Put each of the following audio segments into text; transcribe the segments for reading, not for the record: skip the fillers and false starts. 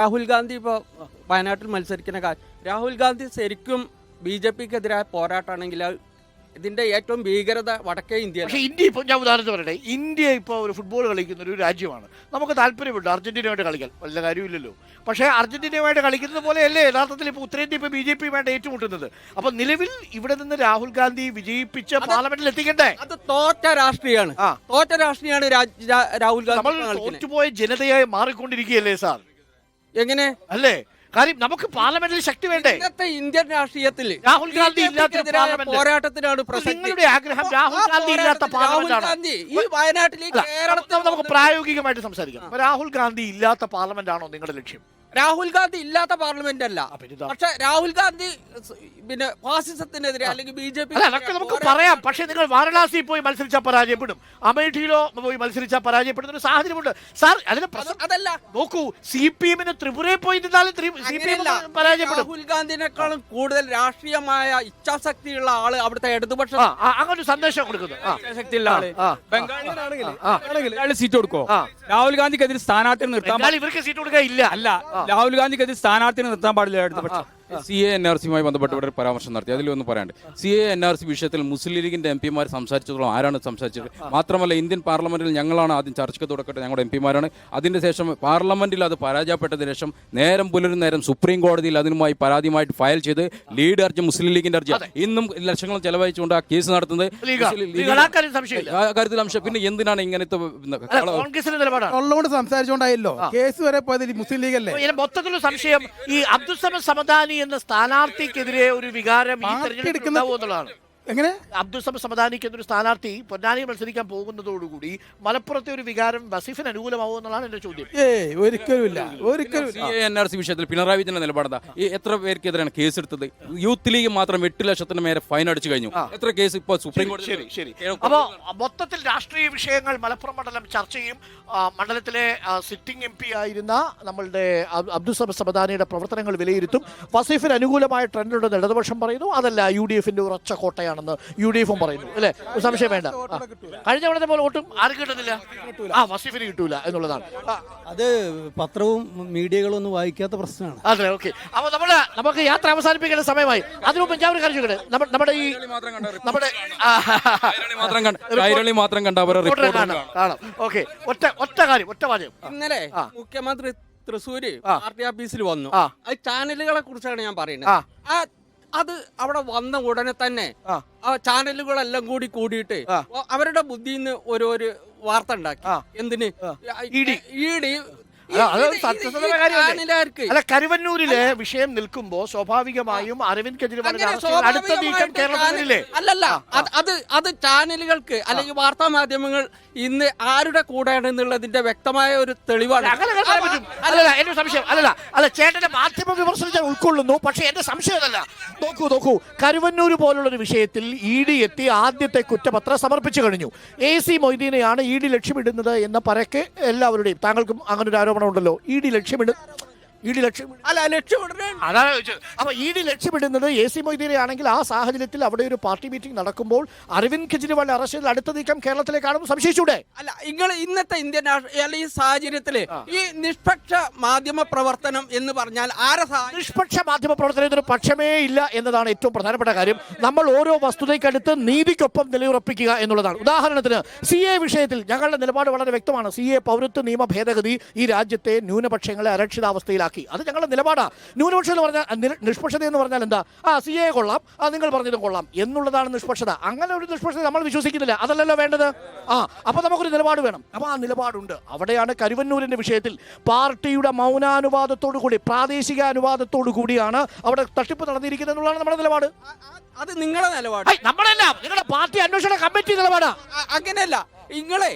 രാഹുൽ ഗാന്ധി ഇപ്പോൾ വയനാട്ടിൽ മത്സരിക്കുന്ന കാര്യം രാഹുൽ ഗാന്ധി ശരിക്കും BJPക്കെതിരായ പോരാട്ടമാണെങ്കിൽ ഇതിന്റെ ഏറ്റവും ഭീകരത വടക്കേ ഇന്ത്യ. പക്ഷേ ഇന്ത്യ ഇപ്പോൾ ഞാൻ ഉദാഹരണത്തിന് പറയട്ടെ, ഇന്ത്യ ഇപ്പോൾ ഒരു ഫുട്ബോൾ കളിക്കുന്ന ഒരു രാജ്യമാണ്. നമുക്ക് താല്പര്യമുണ്ട് അർജന്റീനയുമായിട്ട് കളിക്കാൻ, വല്ല കാര്യമില്ലല്ലോ. പക്ഷേ അർജന്റീനയുമായിട്ട് കളിക്കുന്നത് പോലെയല്ലേ യഥാർത്ഥത്തിൽ ഇപ്പോൾ ഉത്തരേന്ത്യ ഇപ്പോൾ BJPയുമായിട്ട് ഏറ്റുമുട്ടുന്നത്. അപ്പോൾ നിലവിൽ ഇവിടെ നിന്ന് രാഹുൽ ഗാന്ധി വിജയിപ്പിച്ച പാർലമെന്റിൽ എത്തിക്കണ്ടേ? അത് തോറ്റ രാഷ്ട്രീയമാണ്. തോറ്റ രാഷ്ട്രീയമാണ് രാഹുൽ ഗാന്ധി. നമ്മൾ തോറ്റുപോയ ജനതയായി മാറിക്കൊണ്ടിരിക്കുകയല്ലേ സാർ? എങ്ങനെ അല്ലേ? കാര്യം നമുക്ക് പാർലമെന്റിൽ ശക്തി വേണ്ടേ? ഇന്നത്തെ ഇന്ത്യൻ രാഷ്ട്രീയത്തിൽ രാഹുൽ ഗാന്ധി ഇല്ലാത്ത പോരാട്ടത്തിനാണ് നിങ്ങളുടെ ആഗ്രഹം. രാഹുൽ ഗാന്ധി ഇല്ലാത്ത പാർലമെന്റ് ഈ വയനാട്ടിൽ കേരളത്തിൽ നമുക്ക് പ്രായോഗികമായിട്ട് സംസാരിക്കാം. രാഹുൽ ഗാന്ധി ഇല്ലാത്ത പാർലമെന്റ് ആണോ നിങ്ങളുടെ ലക്ഷ്യം? രാഹുൽ ഗാന്ധി ഇല്ലാത്ത പാർലമെന്റ് അല്ല, പക്ഷെ രാഹുൽ ഗാന്ധി പിന്നെ ഫാസിസത്തിനെതിരെ അല്ലെങ്കിൽ BJP അതൊക്കെ നമുക്ക് പറയാം. പക്ഷേ നിങ്ങൾ വാരണാസിയിൽ പോയി മത്സരിച്ചാൽ പരാജയപ്പെടും, അമേഠിയിലോ പോയി മത്സരിച്ചാൽ പരാജയപ്പെടുന്ന ഒരു സാഹചര്യമുണ്ട് സാർ. അതിന് അതല്ല, നോക്കൂ, CPM ത്രപുരയിൽ പോയി നിന്നാലും പരാജയപ്പെടും. രാഹുൽ ഗാന്ധിനേക്കാളും കൂടുതൽ രാഷ്ട്രീയമായ ഇച്ഛാശക്തിയുള്ള ആള് അവിടുത്തെ ഇടതുപക്ഷ അങ്ങനെ സന്ദേശം കൊടുക്കുന്നു. ശക്തിയുള്ള ആള് ബംഗാളിലാണെങ്കിൽ സീറ്റ് കൊടുക്കോ? രാഹുൽ ഗാന്ധിക്കെതിരെ സ്ഥാനാർത്ഥി നിർത്താൻ ഇവർക്ക് സീറ്റ് കൊടുക്കാൻ ഇല്ല. അല്ല, രാഹുൽ ഗാന്ധിക്കെതിരെ സ്ഥാനാർത്ഥിനെ നിർത്താൻ പാടില്ല ഇടതുപക്ഷം. CA NRCയുമായി ബന്ധപ്പെട്ട് ഇവിടെ ഒരു പരാമർശം നടത്തി. അതിലൊന്നും പറയാണ്ട്. CA NRC വിഷയത്തിൽ മുസ്ലിം ലീഗിന്റെ MP മാർ സംസാരിച്ചതോളം ആരാണ് സംസാരിച്ചത്? മാത്രമല്ല ഇന്ത്യൻ പാർലമെന്റിൽ ഞങ്ങളാണ് ആദ്യം ചർച്ചയ്ക്ക് തുടക്കട്ടെ, ഞങ്ങളുടെ MP മാരാണ്. അതിന്റെ ശേഷം പാർലമെന്റിൽ അത് പരാജയപ്പെട്ടതിന് ശേഷം നേരം പുലരുന്നേരം സുപ്രീം കോടതിയിൽ അതിനുമായി പരാതിയുമായിട്ട് ഫയൽ ചെയ്ത് ലീഡ് ഹർജി മുസ്ലിം ലീഗിന്റെ ഹർജി ഇന്നും ലക്ഷങ്ങൾ ചെലവഴിച്ചുകൊണ്ട് ആ കേസ് നടത്തുന്നത്. കാര്യത്തിൽ അംശം. പിന്നെ എന്തിനാണ് ഇങ്ങനത്തെ സംസാരിച്ചുകൊണ്ടായല്ലോ കേസ് വരെ പോയത് മുസ്ലിം ലീഗ് അല്ലേ? മൊത്തത്തിലുള്ള സംശയം ഈ അബ്ദുൾ സമദാനി എന്ന സ്ഥാനാർത്ഥിക്കെതിരെ ഒരു വികാരം ഈ തെരഞ്ഞെടുപ്പ് എന്നുള്ളതാണ്. എങ്ങനെ അബ്ദുൾ സമദാനിക്ക് എന്നൊരു സ്ഥാനാർത്ഥി പൊന്നാനി മത്സരിക്കാൻ പോകുന്നതോടുകൂടി മലപ്പുറത്തെ ഒരു വികാരം വസീഫിന് അനുകൂലമാവും എന്നുള്ളതാണ് എന്റെ ചോദ്യം. ഒരിക്കലുമില്ല. CA NRC വിഷയത്തിൽ പിണറായി വിജയന്റെ നിലപാടെന്താ? എത്ര പേർക്കെതിരെയാണ് കേസ് എടുത്തത്? യൂത്ത് ലീഗ് മാത്രം 8 ലക്ഷത്തിന് മേലെ ഫൈൻ അടിച്ചു കഴിഞ്ഞു. എത്ര കേസ് ഇപ്പോൾ സുപ്രീം കോടതി? ശരി. അപ്പോൾ മൊത്തത്തിൽ രാഷ്ട്രീയ വിഷയങ്ങൾ മലപ്പുറം മണ്ഡലം ചർച്ച ചെയ്യും. മണ്ഡലത്തിലെ സിറ്റിംഗ് MP ആയിരുന്ന നമ്മളുടെ അബ്ദുൾ സമദാനിയുടെ പ്രവർത്തനങ്ങൾ വിലയിരുത്തും. വസീഫിന് അനുകൂലമായ ട്രെൻഡുണ്ടെന്ന് ഇടതുപക്ഷം പറയുന്നു. അതല്ല UDFന്റെ ഉറച്ച കോട്ടയാണ് UDF പറയുന്നു, അല്ലേ? സംശയം വേണ്ട. കഴിഞ്ഞ തവണത്തെ പോലെ വോട്ടും ആരും കിട്ടുന്നില്ല, വസീഫിന് കിട്ടൂല എന്നുള്ളതാണ്. അത് പത്രവും മീഡിയകളും ഒന്നും വായിക്കാത്ത പ്രശ്നമാണ്. അതെ, ഓക്കെ. അപ്പൊ നമുക്ക് യാത്ര അവസാനിപ്പിക്കേണ്ട സമയമായി. അതിനു മുമ്പ് ഞാൻ ഒരു കാര്യം ചോദിക്കട്ടെ, നമ്മുടെ ഈ മാത്രം കണ്ട കാണാം. ഓക്കെ, ഒറ്റ കാര്യം. ഇന്നലെ മുഖ്യമന്ത്രി തൃശ്ശൂര് പാർട്ടി ഓഫീസിൽ വന്നു. അത് ചാനലുകളെ കുറിച്ചാണ് ഞാൻ പറയുന്നത്. അത് അവിടെ വന്ന ഉടനെ തന്നെ ചാനലുകളെല്ലാം കൂടിയിട്ട് അവരുടെ ബുദ്ധിയിൽ നിന്ന് ഒരു വാർത്ത ഉണ്ടാക്കി. എന്തിന്? ഇഡി അല്ല, കരുവന്നൂരിലെ വിഷയം നിൽക്കുമ്പോ സ്വാഭാവികമായും അരവിന്ദ് കെജ്രിവാളിന്റെ അടുത്ത നീക്കം കേരളത്തിലില്ലേ? അല്ലല്ല, അത് ചാനലുകൾക്ക് അല്ലെങ്കിൽ വാർത്താ മാധ്യമങ്ങൾ ഇന്ന് ആരുടെ കൂടെയാണ് എന്നുള്ളതിന്റെ വ്യക്തമായ ഒരു തെളിവാണ്. എന്റെ സംശയം അല്ല ചേട്ടന്റെ മാധ്യമ വിമർശനം ഞാൻ ഉൾക്കൊള്ളുന്നു. പക്ഷെ എന്റെ സംശയം അതല്ല. നോക്കൂ, കരുവന്നൂർ പോലുള്ള ഒരു വിഷയത്തിൽ ED എത്തി ആദ്യത്തെ കുറ്റപത്രം സമർപ്പിച്ചു കഴിഞ്ഞു. AC മൊയ്തീനെയാണ് ED ലക്ഷ്യമിടുന്നത് എന്ന പരക്കെ എല്ലാവരുടെയും, താങ്കൾക്കും അങ്ങനെ ഒരു ആരോപണം ഉണ്ടല്ലോ. ED ലക്ഷ്യമിടുന്നത് AC മൊയ്തീനെ ആണെങ്കിൽ ആ സാഹചര്യത്തിൽ അവിടെ ഒരു പാർട്ടി മീറ്റിംഗ് നടക്കുമ്പോൾ അരവിന്ദ് കെജ്രിവാളിന്റെ അറസ്റ്റിൽ അടുത്ത നീക്കം കേരളത്തിലേക്കാണെന്ന് സംശയിച്ചൂടെ? അല്ല, നിങ്ങൾ ഇന്നത്തെ ഇന്ത്യൻ ഈ സാഹചര്യത്തില് ഈ നിഷ്പക്ഷ മാധ്യമ പ്രവർത്തനം എന്ന് പറഞ്ഞാൽ നിഷ്പക്ഷ മാധ്യമ പ്രവർത്തനത്തിന് പക്ഷമേ ഇല്ല എന്നതാണ് ഏറ്റവും പ്രധാനപ്പെട്ട കാര്യം. നമ്മൾ ഓരോ വസ്തുതയ്ക്കടുത്ത് നീതിക്കൊപ്പം നിലയുറപ്പിക്കുക എന്നുള്ളതാണ്. ഉദാഹരണത്തിന് CA വിഷയത്തിൽ ഞങ്ങളുടെ നിലപാട് വളരെ വ്യക്തമാണ്. CA പൗരത്വ നിയമ ഭേദഗതി ഈ രാജ്യത്തെ ന്യൂനപക്ഷങ്ങളെ അരക്ഷിതാവസ്ഥയിലാക്കി. അത് ഞങ്ങളുടെ നിലപാടാണ്. ന്യൂനപക്ഷം എന്ന് പറഞ്ഞാൽ, നിഷ്പക്ഷത എന്ന് പറഞ്ഞാൽ എന്താ? CA കൊള്ളാം, നിങ്ങൾ പറഞ്ഞത് കൊള്ളാം എന്നുള്ളതാണ് നിഷ്പക്ഷത. അങ്ങനെ ഒരു നിഷ്പക്ഷത നമ്മൾ വിശ്വസിക്കുന്നില്ല. അതല്ലല്ലോ വേണ്ടത്. അപ്പൊ നമുക്കൊരു നിലപാട് വേണം. അപ്പൊ ആ നിലപാടുണ്ട്. അവിടെയാണ് കരുവന്നൂരിന്റെ വിഷയത്തിൽ പാർട്ടിയുടെ മൗനാനുവാദത്തോടു കൂടി, പ്രാദേശിക അനുവാദത്തോടു കൂടിയാണ് അവിടെ തട്ടിപ്പ് നടന്നിരിക്കുന്നത് എന്നുള്ളതാണ് നമ്മുടെ നിലപാട്. അത് നിങ്ങളുടെ നിലപാട്, നമ്മളല്ല, നിങ്ങളുടെ പാർട്ടി അന്വേഷണ കമ്മിറ്റി നിലപാടാ. അങ്ങനെയല്ല. നിങ്ങളെ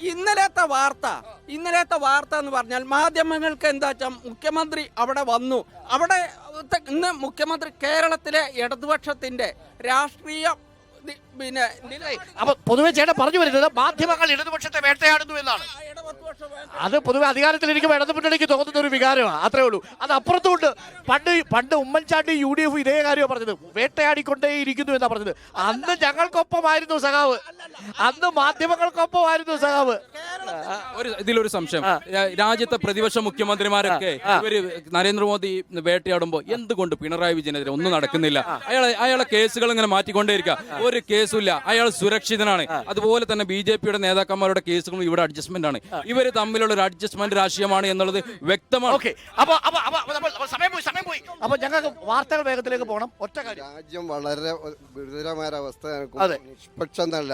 ഇന്നലത്തെ വാർത്ത എന്ന് പറഞ്ഞാൽ മാധ്യമങ്ങൾക്ക് എന്താ വെച്ചാൽ മുഖ്യമന്ത്രി അവിടെ വന്നു. അവിടെ ഇന്ന് മുഖ്യമന്ത്രി കേരളത്തിലെ ഇടതുപക്ഷത്തിന്റെ രാഷ്ട്രീയ അപ്പൊ പൊതുവെ ചേട്ടൻ പറഞ്ഞു വരുന്നത് മാധ്യമങ്ങൾ ഇടതുപക്ഷത്തെ വേട്ടയാടുന്നു എന്നാണ്. അത് പൊതുവെ അധികാരത്തിലിരിക്കുമ്പോൾ ഇടതു മുന്നണിക്ക് തോന്നുന്ന ഒരു വികാരമാണ്, അത്രേ ഉള്ളൂ. അത് അപ്പുറത്തുകൊണ്ട് പണ്ട് ഉമ്മൻചാണ്ടി UDF ഇതേ കാര്യമാണ് പറഞ്ഞത്, വേട്ടയാടിക്കൊണ്ടേ ഇരിക്കുന്നു എന്നാ പറഞ്ഞത്. അന്ന് ഞങ്ങൾക്കൊപ്പമായിരുന്നു സഖാവ്, അന്ന് മാധ്യമങ്ങൾക്കൊപ്പമായിരുന്നു സഖാവ്. ഇതിലൊരു സംശയം, രാജ്യത്തെ പ്രതിപക്ഷ മുഖ്യമന്ത്രിമാരൊക്കെ ഇവര് നരേന്ദ്രമോദി വേട്ടയാടുമ്പോ എന്തുകൊണ്ട് പിണറായി വിജയനെതിരെ ഒന്നും നടക്കുന്നില്ല? അയാളെ കേസുകൾ ഇങ്ങനെ മാറ്റിക്കൊണ്ടേയിരിക്കുക, ഒരു കേസുമില്ല, അയാൾ സുരക്ഷിതനാണ്. അതുപോലെ തന്നെ BJPയുടെ നേതാക്കന്മാരുടെ കേസുകളും ഇവിടെ അഡ്ജസ്റ്റ്മെന്റ് ആണ്. ഇവര് തമ്മിലുള്ള ഒരു അഡ്ജസ്റ്റ്മെന്റ് രാഷ്ട്രീയമാണ് എന്നുള്ളത് വ്യക്തമാണ്. അപ്പൊ ഞങ്ങൾക്ക് വാർത്തകൾ വേഗത്തിലേക്ക് പോകണം. ഒറ്റ കാര്യം, രാജ്യം വളരെ ഗുരുതരമായ അവസ്ഥ, നിഷ്പക്ഷമല്ല,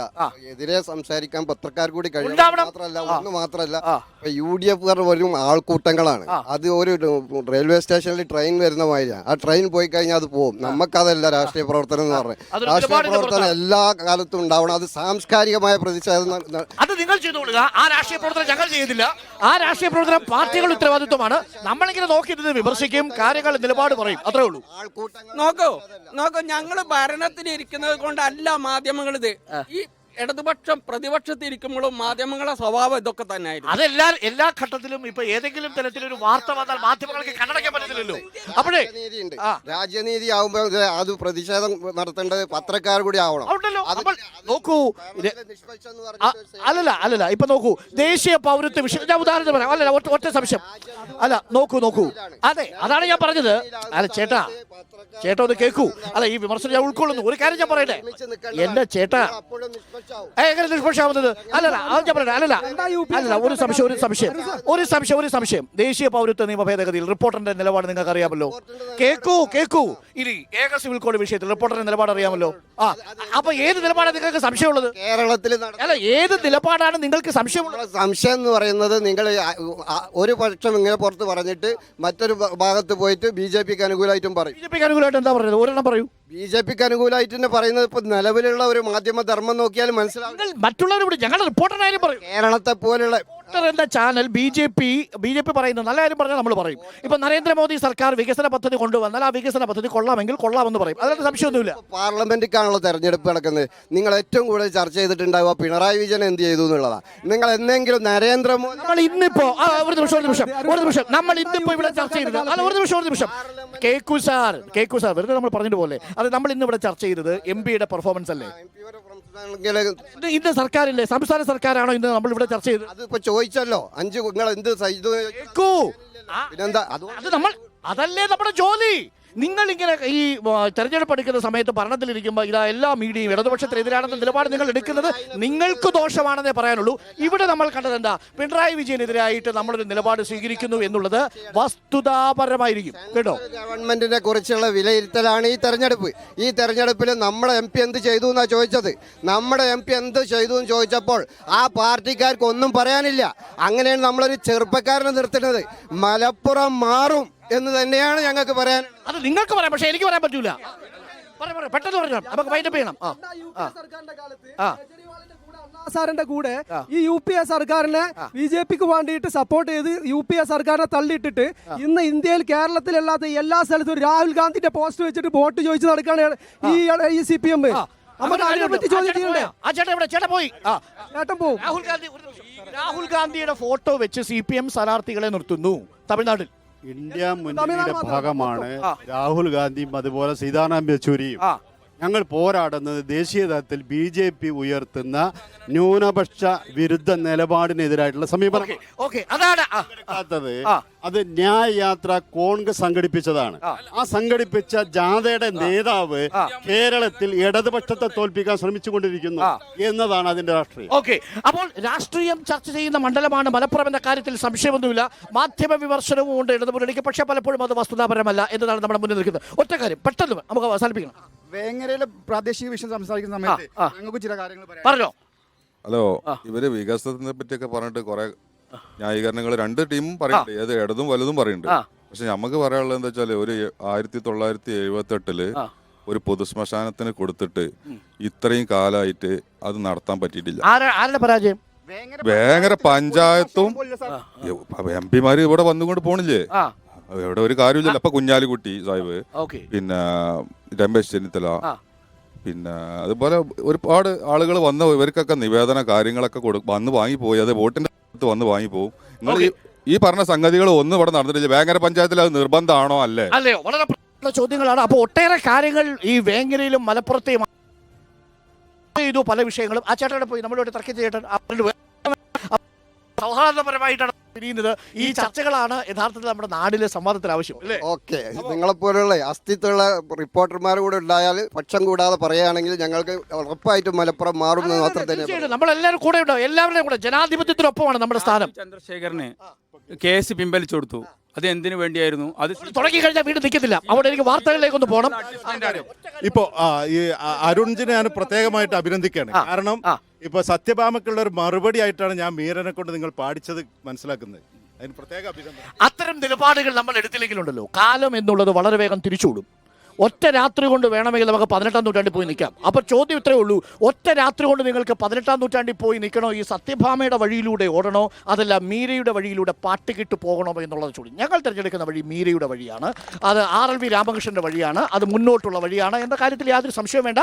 എതിരെ സംസാരിക്കാൻ പത്രക്കാർ കൂടി കഴിയണം. മാത്രമല്ല UDF വരും ആൾക്കൂട്ടങ്ങളാണ്. അത് ഒരു റെയിൽവേ സ്റ്റേഷനിൽ ട്രെയിൻ വരുന്ന മാതിരിയാണ്. ആ ട്രെയിൻ പോയി കഴിഞ്ഞാൽ അത് പോകും. നമുക്കതല്ല രാഷ്ട്രീയ പ്രവർത്തനം എന്ന് പറഞ്ഞത്. രാഷ്ട്രീയ പ്രവർത്തനം എല്ലാ കാലത്തും ഉണ്ടാവണം. അത് സാംസ്കാരികമായ പ്രതിഷേധം. അത് നിങ്ങൾ ചെയ്തോളുക. ആ രാഷ്ട്രീയ പ്രവർത്തനം ഞങ്ങൾ ചെയ്യുന്നില്ല. ആ രാഷ്ട്രീയ പ്രവർത്തനം പാർട്ടികളുടെ ഉത്തരവാദിത്വമാണ്. നമ്മളിങ്ങനെ നോക്കിയിരുന്നത് വിമർശിക്കും, കാര്യങ്ങൾ നിലപാട് പറയും, അത്രേ ഉള്ളൂ. നോക്കൂ, ഞങ്ങൾ ഭരണത്തിൽ ഇരിക്കുന്നത് കൊണ്ടല്ല മാധ്യമങ്ങൾ ഇത്. ഈ ഇടതുപക്ഷം പ്രതിപക്ഷത്തിരിക്കുമ്പോഴും മാധ്യമങ്ങളുടെ സ്വഭാവം ഇതൊക്കെ തന്നെ ആയിരുന്നു. എല്ലാ ഘട്ടത്തിലും ഇപ്പൊ ഏതെങ്കിലും തരത്തിലൊരു വാർത്ത വന്നാൽ മാധ്യമങ്ങൾക്ക് കണ്ണടയ്ക്കാൻ പറ്റത്തില്ലല്ലോ. അപ്പോഴേ രാജ്യനീതി ആവുമ്പോൾ അത് പ്രതിഷേധം നടത്തേണ്ടത് പത്രക്കാർ കൂടി ആവണം. നോക്കൂ, അല്ലല്ല ഇപ്പൊ നോക്കൂ, ദേശീയ പൗരത്വ വിഷയം ഞാൻ ഉദാഹരണം പറയാം. അല്ല ഒറ്റ സംശയം, അല്ല നോക്കൂ, അതെ അതാണ് ഞാൻ പറഞ്ഞത്. അല്ല ചേട്ടാ ഒന്ന് കേൾക്കൂ. അല്ല ഈ വിമർശനം ഞാൻ ഉൾക്കൊള്ളുന്നു. ഒരു കാര്യം ഞാൻ പറയട്ടെ, എന്റെ ചേട്ടാ എങ്ങനെ നിഷ്പക്ഷമാവുന്നത്? അല്ലല്ല ഒരു സംശയം. ദേശീയ പൗരത്വ നിയമ ഭേദഗതിയിൽ റിപ്പോർട്ടറിന്റെ നിലപാട് നിങ്ങൾക്ക് അറിയാമല്ലോ. കേക്കൂ ഇനി ഏക സിവിൽ കോഡ് വിഷയത്തിൽ റിപ്പോർട്ടറിന്റെ നിലപാട് അറിയാമല്ലോ. അപ്പൊ ഏത് നിലപാടാണ് നിങ്ങൾക്ക് സംശയമുള്ളത്? കേരളത്തിൽ അല്ല, ഏത് നിലപാടാണ് നിങ്ങൾക്ക് സംശയമുള്ളത്? സംശയം എന്ന് പറയുന്നത്, നിങ്ങൾ ഒരു പക്ഷം ഇങ്ങനെ പുറത്ത് പറഞ്ഞിട്ട് മറ്റൊരു ഭാഗത്ത് പോയിട്ട് BJPക്ക് അനുകൂലമായിട്ടും പറയും. BJPക്ക് അനുകൂലമായിട്ട് എന്താ പറയുന്നത്? ഒരെണ്ണം പറയൂ. BJPക്ക് അനുകൂലമായിട്ട് തന്നെ പറയുന്നത് ഇപ്പൊ നിലവിലുള്ള ഒരു മാധ്യമ ധർമ്മം നോക്കിയാൽ മനസ്സിലാവും. മറ്റുള്ളവരോട് ഞങ്ങളുടെ റിപ്പോർട്ടറിനായാലും പറയും. കേരളത്തെ പോലുള്ള എന്ന ചാനൽ BJP പറയുന്നത് നല്ല കാര്യം പറഞ്ഞാൽ നമ്മൾ പറയും. ഇപ്പൊ നരേന്ദ്രമോദി സർക്കാർ വികസന പദ്ധതി കൊണ്ടുവന്നാൽ ആ വികസന പദ്ധതി കൊള്ളാമെങ്കിൽ കൊള്ളാമെന്ന് പറയും. അതിനകത്ത് സംശയമൊന്നുമില്ല. പാർലമെന്റിലേക്കാണല്ലോ തെരഞ്ഞെടുപ്പ് നടക്കുന്നത്. നിങ്ങൾ ഏറ്റവും കൂടുതൽ ചർച്ച ചെയ്തിട്ടുണ്ടാവുക പിണറായി വിജയൻ എന്ത് ചെയ്തു എന്നുള്ളതാണ്. നിങ്ങൾ എന്തെങ്കിലും നരേന്ദ്രമോദി നമ്മൾ ഇന്നിപ്പോ ഒരു നിമിഷം നമ്മൾ ഇന്നിപ്പോ ഇവിടെ ചർച്ച ചെയ്തത് ഒരു നിമിഷം കേക്കു സാർ വെറുതെ നമ്മൾ പറഞ്ഞിട്ട് പോലെ അത് നമ്മൾ ഇന്ന് ഇവിടെ ചർച്ച ചെയ്തത് MP-യുടെ പെർഫോമൻസ് അല്ലേ? ഇന്ന് സർക്കാരില്ലേ, സംസ്ഥാന സർക്കാരാണോ ഇന്ന് നമ്മൾ ഇവിടെ ചർച്ച ചെയ്തത്? അതിപ്പോ ചോദിച്ചല്ലോ, 5 നിങ്ങൾ എന്ത് പിന്നെന്താ? അതല്ലേ നമ്മുടെ ജോലി. നിങ്ങൾ ഇങ്ങനെ ഈ തെരഞ്ഞെടുപ്പ് എടുക്കുന്ന സമയത്ത് ഭരണത്തിലിരിക്കുമ്പോൾ ഇതാ എല്ലാ മീഡിയയും ഇടതുപക്ഷത്തിനെതിരാണെന്ന നിലപാട് നിങ്ങൾ എടുക്കുന്നത് നിങ്ങൾക്ക് ദോഷമാണെന്നേ പറയാനുള്ളൂ. ഇവിടെ നമ്മൾ കണ്ടത് എന്താ? പിണറായി വിജയനെതിരായിട്ട് നമ്മളൊരു നിലപാട് സ്വീകരിക്കുന്നു എന്നുള്ളത് വസ്തുതാപരമായിരിക്കും കേട്ടോ. ഗവൺമെന്റിനെ കുറിച്ചുള്ള വിലയിരുത്തലാണ് ഈ തെരഞ്ഞെടുപ്പ്. ഈ തെരഞ്ഞെടുപ്പിൽ നമ്മുടെ MP എന്ത് ചെയ്തു എന്നാ ചോദിച്ചത്. നമ്മുടെ MP എന്ത് ചെയ്തു എന്ന് ചോദിച്ചപ്പോൾ ആ പാർട്ടിക്കാർക്ക് ഒന്നും പറയാനില്ല. അങ്ങനെയാണ് നമ്മളൊരു ചെറുപ്പക്കാരനെ നിർത്തുന്നത്. മലപ്പുറം മാറും എന്ന് തന്നെയാണ് ഞങ്ങൾക്ക് പറയാൻ. അത് നിങ്ങൾക്ക് പറയാം, പക്ഷെ എനിക്ക് പറയാൻ പറ്റൂല. പെട്ടെന്ന് പറഞ്ഞു നമുക്ക് വൈൻഡപ്പ് ചെയ്യണം. സാറിന്റെ കൂടെ ഈ UPA സർക്കാരിനെ BJPക്ക് വേണ്ടിയിട്ട് സപ്പോർട്ട് ചെയ്ത് UPA സർക്കാരിനെ തള്ളിയിട്ടിട്ട് ഇന്ന് ഇന്ത്യയിൽ കേരളത്തിലല്ലാത്ത എല്ലാ സ്ഥലത്തും രാഹുൽ ഗാന്ധിന്റെ പോസ്റ്റ് വെച്ചിട്ട് വോട്ട് ചോദിച്ചു നടക്കുകയാണ് ഈ CPM. രാഹുൽ ഗാന്ധിയുടെ ഫോട്ടോ വെച്ച് CPM സ്ഥാനാർത്ഥികളെ നിർത്തുന്നു തമിഴ്നാട്ടിൽ. ഇന്ത്യ മുന്നണിയുടെ ഭാഗമാണ് രാഹുൽ ഗാന്ധിയും അതുപോലെ സീതാറാം യെച്ചൂരിയും. ഞങ്ങൾ പോരാടുന്നത് ദേശീയ തലത്തിൽ BJP ഉയർത്തുന്ന ന്യൂനപക്ഷ വിരുദ്ധ നിലപാടിനെതിരായിട്ടുള്ള സമീപനം. അത് ന്യായ യാത്ര കോൺഗ്രസ് സംഘടിപ്പിച്ചതാണ്. ആ സംഘടിപ്പിച്ച ജാഥയുടെ നേതാവ് കേരളത്തിൽ ഇടതുപക്ഷത്തെ തോൽപ്പിക്കാൻ ശ്രമിച്ചുകൊണ്ടിരിക്കുന്നു എന്നതാണ് അതിന്റെ രാഷ്ട്രീയം. അപ്പോൾ രാഷ്ട്രീയം ചർച്ച ചെയ്യുന്ന മണ്ഡലമാണ് മലപ്പുറം എന്ന കാര്യത്തിൽ സംശയമൊന്നുമില്ല. മാധ്യമ വിമർശനവും ഉണ്ട് ഇടതുമുന്നണിക്ക്, പക്ഷേ പലപ്പോഴും അത് വസ്തുതാപരമല്ല എന്നതാണ് നമ്മുടെ മുന്നിൽ നിൽക്കുന്നത്. ഒറ്റ കാര്യം പെട്ടെന്ന് നമുക്ക് അവസാനിപ്പിക്കണം. വേങ്ങരയിലെ പ്രാദേശിക വിഷയം സംസാരിക്കുന്ന സമയത്ത് ഞങ്ങൾക്ക് ചില കാര്യങ്ങൾ പറഞ്ഞോ. ഹലോ, ഇവര് വികസനത്തിനെ പറ്റിയൊക്കെ പറഞ്ഞിട്ട് കുറെ ന്യായീകരണങ്ങൾ രണ്ട് ടീമും പറയുന്നുണ്ട്, ഏത് ഇടതും വലുതും പറയുന്നുണ്ട്. പക്ഷെ നമുക്ക് പറയാനുള്ളത് എന്താ വെച്ചാല്, ഒരു 1978 ഒരു പൊതുശ്മശാനത്തിന് കൊടുത്തിട്ട് ഇത്രയും കാലമായിട്ട് അത് നടത്താൻ പറ്റിയിട്ടില്ല. വേങ്ങര പഞ്ചായത്തും MP-മാര് ഇവിടെ വന്നുകൊണ്ട് പോണില്ലേ, ഇവിടെ ഒരു കാര്യമില്ലല്ലോ. അപ്പൊ കുഞ്ഞാലിക്കുട്ടി സാഹിബ്, പിന്നെ രമേശ് ചെന്നിത്തല, പിന്നെ അതുപോലെ ഒരുപാട് ആളുകൾ വന്ന ഇവർക്കൊക്കെ നിവേദന കാര്യങ്ങളൊക്കെ വന്ന് വാങ്ങിപ്പോയി. അത് വോട്ടിന്റെ വന്ന് വാങ്ങിപ്പോവും. നിങ്ങൾ ഈ പറഞ്ഞ സംഗതികൾ ഒന്നും ഇവിടെ നടന്നിട്ടില്ല. വേങ്ങര പഞ്ചായത്തിൽ അത് നിർബന്ധമാണോ അല്ലേ? അല്ലയോ? വളരെ പ്രധാനപ്പെട്ട ചോദ്യങ്ങളാണ്. അപ്പോൾ ഒട്ടേറെ കാര്യങ്ങൾ ഈ വേങ്ങരയിലും മലപ്പുറത്തെയും ചെയ്തു, പല വിഷയങ്ങളും. ആ ചേട്ടനെ പോയി നമ്മളോട് തർക്കം ചെയ്യട്ടെ. സൗഹാർദ്ദപരമായിട്ടാണ് പിരിയുന്നത്. ഈ ചർച്ചകളാണ് യഥാർത്ഥത്തിൽ നമ്മുടെ നാടിലെ സംവാദത്തിന് ആവശ്യം അല്ലേ? ഓക്കെ, നിങ്ങളെപ്പോലുള്ള അസ്തിത്വമുള്ള റിപ്പോർട്ടർമാർ കൂടെ ഉണ്ടായാൽ പക്ഷം കൂടാതെ പറയുകയാണെങ്കിൽ ഞങ്ങൾക്ക് ഉറപ്പായിട്ടും മലപ്പുറം മാറും എന്ന് മാത്രം തന്നെ തീർച്ചയായിട്ടും നമ്മളെല്ലാവരും കൂടെ ഉണ്ടാവും. എല്ലാവരുടെയും കൂടെ ജനാധിപത്യത്തിനൊപ്പമാണ് നമ്മുടെ സ്ഥാനം. ചന്ദ്രശേഖരന് കേസ് പിൻവലിച്ചു കൊടുത്തു. അത് എന്തിനു വേണ്ടിയായിരുന്നു? അത് തുടങ്ങി കഴിഞ്ഞാൽ വീട് നിൽക്കത്തില്ല. അവിടെ എനിക്ക് വാർത്തകളിലേക്കൊന്ന് പോകണം. ഇപ്പോ ഈ അരുൺജിനെ ഞാൻ പ്രത്യേകമായിട്ട് അഭിനന്ദിക്കുകയാണ്. കാരണം ഇപ്പൊ സത്യഭാമക്കുള്ള ഒരു മറുപടി ആയിട്ടാണ് ഞാൻ മീരനെ കൊണ്ട് നിങ്ങൾ പാടിച്ചത് മനസ്സിലാക്കുന്നത്. അതിന് പ്രത്യേക അഭിനന്ദനം. അത്തരം നിലപാടുകൾ നമ്മൾ എടുത്തില്ലെങ്കിലുണ്ടല്ലോ, കാലം എന്നുള്ളത് വളരെ വേഗം തിരിച്ചുവിടും. ഒറ്റ രാത്രി കൊണ്ട് വേണമെങ്കിൽ നമുക്ക് 18-ാം നൂറ്റാണ്ടിൽ പോയി നിൽക്കാം. അപ്പോൾ ചോദ്യം ഇത്രയേ ഉള്ളൂ, ഒറ്റ രാത്രി കൊണ്ട് നിങ്ങൾക്ക് 18-ാം നൂറ്റാണ്ടിൽ പോയി നിൽക്കണോ, ഈ സത്യഭാമയുടെ വഴിയിലൂടെ ഓടണോ, അതല്ല മീരയുടെ വഴിയിലൂടെ പാട്ടുകിട്ട് പോകണോ എന്നുള്ളത് ചോദ്യം. ഞങ്ങൾ തിരഞ്ഞെടുക്കുന്ന വഴി മീരയുടെ വഴിയാണ്. അത് RLV രാമകൃഷ്ണന്റെ വഴിയാണ്. അത് മുന്നോട്ടുള്ള വഴിയാണ് എന്ന കാര്യത്തിൽ യാതൊരു സംശയവും വേണ്ട.